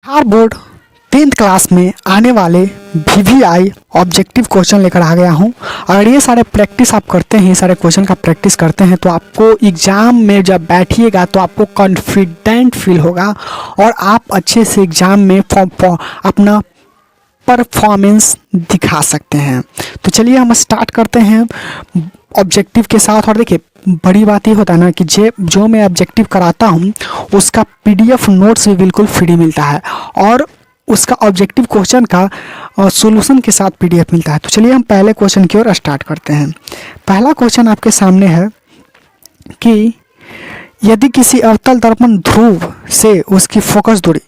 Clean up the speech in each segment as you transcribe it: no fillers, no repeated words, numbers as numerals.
Bihar board 10th class में आने वाले VVI ऑब्जेक्टिव क्वेश्चन लेकर आ गया हूँ। अगर ये सारे प्रैक्टिस आप करते हैं, ये सारे क्वेश्चन का प्रैक्टिस करते हैं तो आपको एग्ज़ाम में जब बैठिएगा तो आपको कॉन्फिडेंट फील होगा और आप अच्छे से एग्ज़ाम में अपना परफॉर्मेंस दिखा सकते हैं। तो चलिए हम स्टार्ट करते हैं ऑब्जेक्टिव के साथ। और देखिए बड़ी बात ये होता है ना कि जो मैं ऑब्जेक्टिव कराता हूँ उसका PDF नोट्स भी बिल्कुल फ्री मिलता है और उसका ऑब्जेक्टिव क्वेश्चन का सॉल्यूशन के साथ PDF मिलता है। तो चलिए हम पहले क्वेश्चन की ओर स्टार्ट करते हैं। पहला क्वेश्चन आपके सामने है कि यदि किसी अवतल दर्पण ध्रुव से उसकी फोकस दूरी,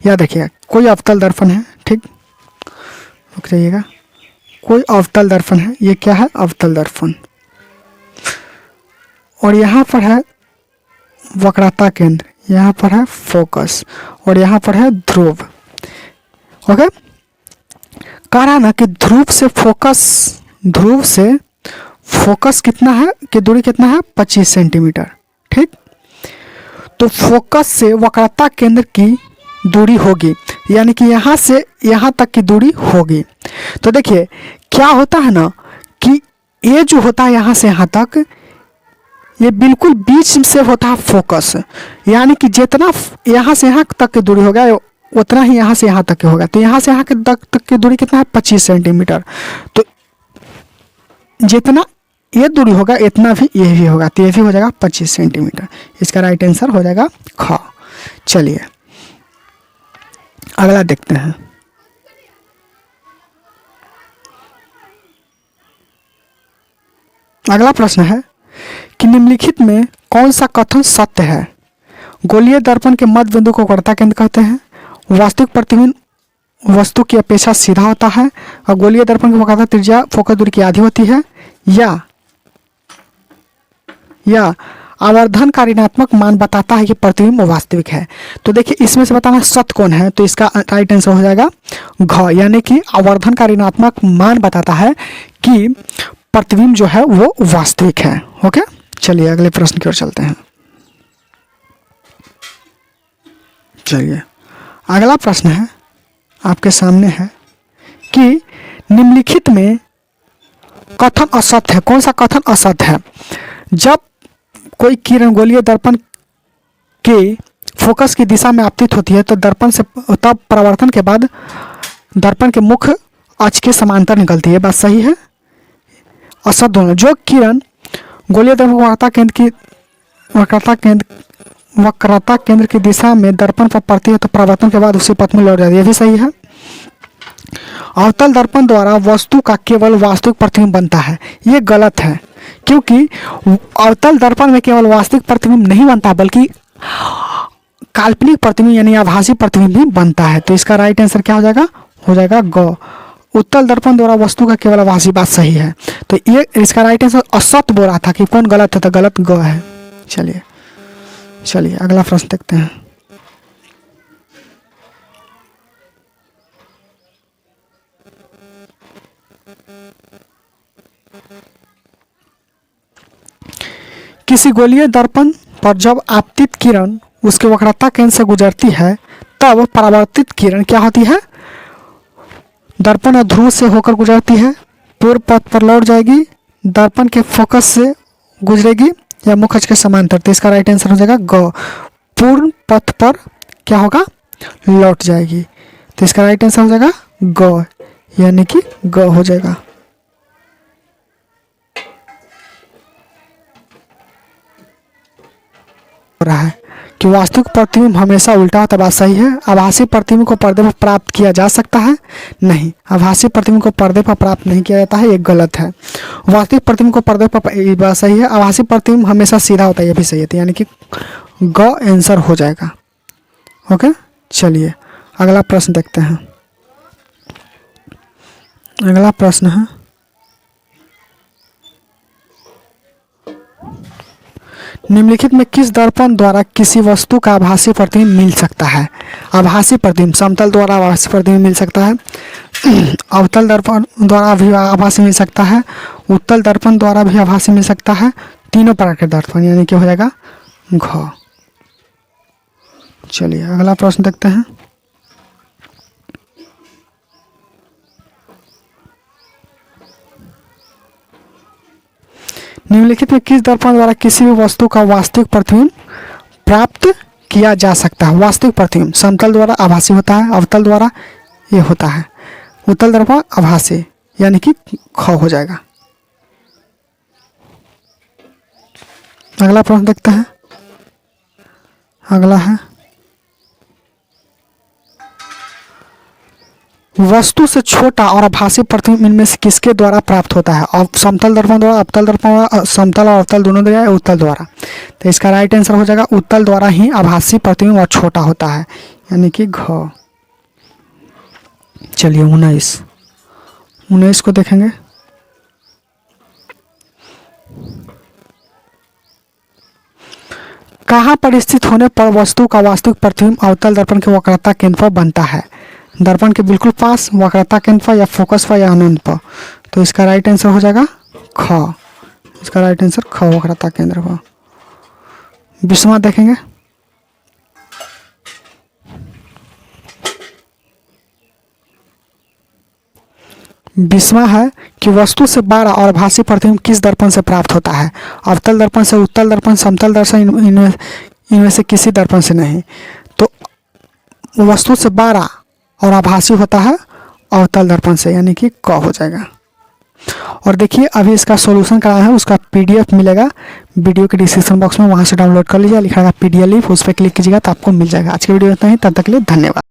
या देखिए कोई अवतल दर्पण है, ठीक, रुक जाइएगा, कोई अवतल दर्पण है, ये क्या है, अवतल दर्पण, और यहाँ पर है वक्रता केंद्र, यहाँ पर है फोकस और यहाँ पर है ध्रुव। ओके, कह रहा ना कि ध्रुव से फोकस कितना है, कि दूरी कितना है, 25 सेंटीमीटर, ठीक। तो फोकस से वक्रता केंद्र की दूरी होगी, यानी कि यहाँ से यहाँ तक की दूरी होगी। तो देखिए क्या होता है ना कि ये जो होता है यहाँ से यहाँ तक, ये बिल्कुल बीच से होता है फोकस, यानी कि जितना यहाँ से यहाँ तक की दूरी होगा उतना ही यहाँ से यहाँ तक होगा। तो यहाँ से यहाँ तक की दूरी कितना है, 25 सेंटीमीटर। तो जितना ये दूरी होगा इतना भी ये भी होगा, तो ये भी हो जाएगा 25 सेंटीमीटर। इसका राइट आंसर हो जाएगा ख। चलिए अगला देखते हैं। अगला प्रश्न है कि निम्नलिखित में कौन सा कथन सत्य है। गोलीय दर्पण के मध्य बिंदु को वक्रता केंद्र कहते हैं। वास्तविक प्रतिबिंब वस्तु की अपेक्षा सीधा होता है और गोलीय दर्पण की वक्रता त्रिज्या फोकस दूरी की आधी होती है। या आवर्धन का ऋणात्मक मान बताता है कि प्रतिबिंब वास्तविक है। तो देखिए इसमें से बताना सत्य कौन है, तो इसका राइट आंसर हो जाएगा घ, यानी कि आवर्धन का ऋणात्मक मान बताता है कि प्रतिबिंब जो है वो वास्तविक है। ओके, चलिए अगले प्रश्न की ओर चलते हैं। चलिए अगला प्रश्न है आपके सामने है कि निम्नलिखित में कथन असत्य है। कौन सा कथन असत्य है। जब कोई किरण गोलीय दर्पण के फोकस की दिशा में आपतित होती है तो दर्पण से तब परावर्तन के बाद दर्पण के मुख्य अक्ष के समांतर निकलती है। बात सही है, असत्य दोनों। जो किरण गोलीय दर्पण वक्रता केंद्र की दिशा में दर्पण पर पड़ती है तो परावर्तन के बाद उसी पथ में लौट जाती है, ये भी सही है। अवतल दर्पण द्वारा वस्तु का केवल वास्तविक प्रतिबिंब बनता है, ये गलत है, क्योंकि अवतल दर्पण में केवल वास्तविक प्रतिबिंब नहीं बनता बल्कि काल्पनिक प्रतिबिंब यानी आभासी प्रतिबिंब भी बनता है। तो इसका राइट आंसर क्या हो जाएगा, हो जाएगा ग। उत्तल दर्पण द्वारा वस्तु का केवल आभासी, बात सही है। तो ये इसका राइट आंसर असत्य बोल रहा था कि कौन गलत है, तो गलत ग है। चलिए अगला प्रश्न देखते हैं। किसी गोलीय दर्पण पर जब आपतित किरण उसके वक्रता केंद्र से गुजरती है तब परावर्तित किरण क्या होती है, दर्पण और ध्रुव से होकर गुजरती है, पूर्व पथ पर लौट जाएगी, दर्पण के फोकस से गुजरेगी या मुख्य अक्ष के समांतर। तो इसका राइट आंसर हो जाएगा ग, पूर्ण पथ पर क्या होगा, लौट जाएगी। तो इसका राइट आंसर हो जाएगा ग, यानी कि ग हो जाएगा। रहा है कि वास्तविक प्रतिबिंब हमेशा उल्टा होता है, बात सही है। आभासी प्रतिबिंब को पर्दे पर प्राप्त किया जा सकता है, नहीं, आभासी प्रतिबिंब को पर्दे पर प्राप्त नहीं किया जाता है, ये गलत है। वास्तविक प्रतिबिंब को पर्दे पर, ये बात सही है। आभासी प्रतिबिंब हमेशा सीधा होता है, ये भी सही है, यानी कि ग आंसर हो जाएगा। ओके, चलिए अगला प्रश्न देखते हैं। अगला प्रश्न है निम्नलिखित में किस दर्पण द्वारा किसी वस्तु का आभासी प्रतिबिंब मिल सकता है। आभासी प्रतिबिंब, समतल द्वारा आभासी प्रतिबिंब मिल सकता है, अवतल दर्पण द्वारा भी आभासी मिल सकता है, उत्तल दर्पण द्वारा भी आभासी मिल सकता है, तीनों प्रकार के दर्पण, यानी कि हो जाएगा घ। चलिए अगला प्रश्न देखते हैं। निम्नलिखित में किस दर्पण द्वारा किसी भी वस्तु का वास्तविक प्रतिबिंब प्राप्त किया जा सकता है? वास्तविक प्रतिबिंब समतल द्वारा आभासी होता है, अवतल द्वारा ये होता है, उत्तल दर्पण आभासी, यानी कि ख हो जाएगा। अगला प्रश्न देखते हैं। अगला है वस्तु से छोटा और आभासी प्रतिबिंब इनमें से किसके द्वारा प्राप्त होता है? और समतल दर्पण द्वारा, अवतल दर्पण, समतल और अवतल दोनों द्वारा, उत्तल द्वारा। तो इसका राइट आंसर हो जाएगा उत्तल द्वारा ही आभासी प्रतिबिंब और छोटा होता है, यानी कि घ। चलिए 19 को देखेंगे। कहाँ पर स्थित होने पर वस्तु का वास्तविक प्रतिबिंब अवतल दर्पण के वक्रता केंद्र पर बनता है? दर्पण के बिल्कुल पास, वक्रता केंद्र पर, या फोकस पर, या अनंत पर। तो इसका राइट आंसर हो जाएगा ख। इसका राइट आंसर ख, वक्रता केंद्र पर। 20वां देखेंगे। बीसवां है कि वस्तु से 12 और आभासी प्रतिबिंब किस दर्पण से प्राप्त होता है? अवतल दर्पण से, उत्तल दर्पण, समतल दर्पण, इनमें से किसी दर्पण से नहीं। तो वस्तु से 12 और आभासी होता है अवतल दर्पण से, यानी कि क हो जाएगा। और देखिए अभी इसका सॉल्यूशन कराया है, उसका पीडीएफ मिलेगा वीडियो के डिस्क्रिप्शन बॉक्स में, वहां से डाउनलोड कर लीजिए। लिखा रहेगा पीडीएफ, उस पर क्लिक कीजिएगा तो आपको मिल जाएगा। आज की वीडियो इतना ही, तब तक के लिए धन्यवाद।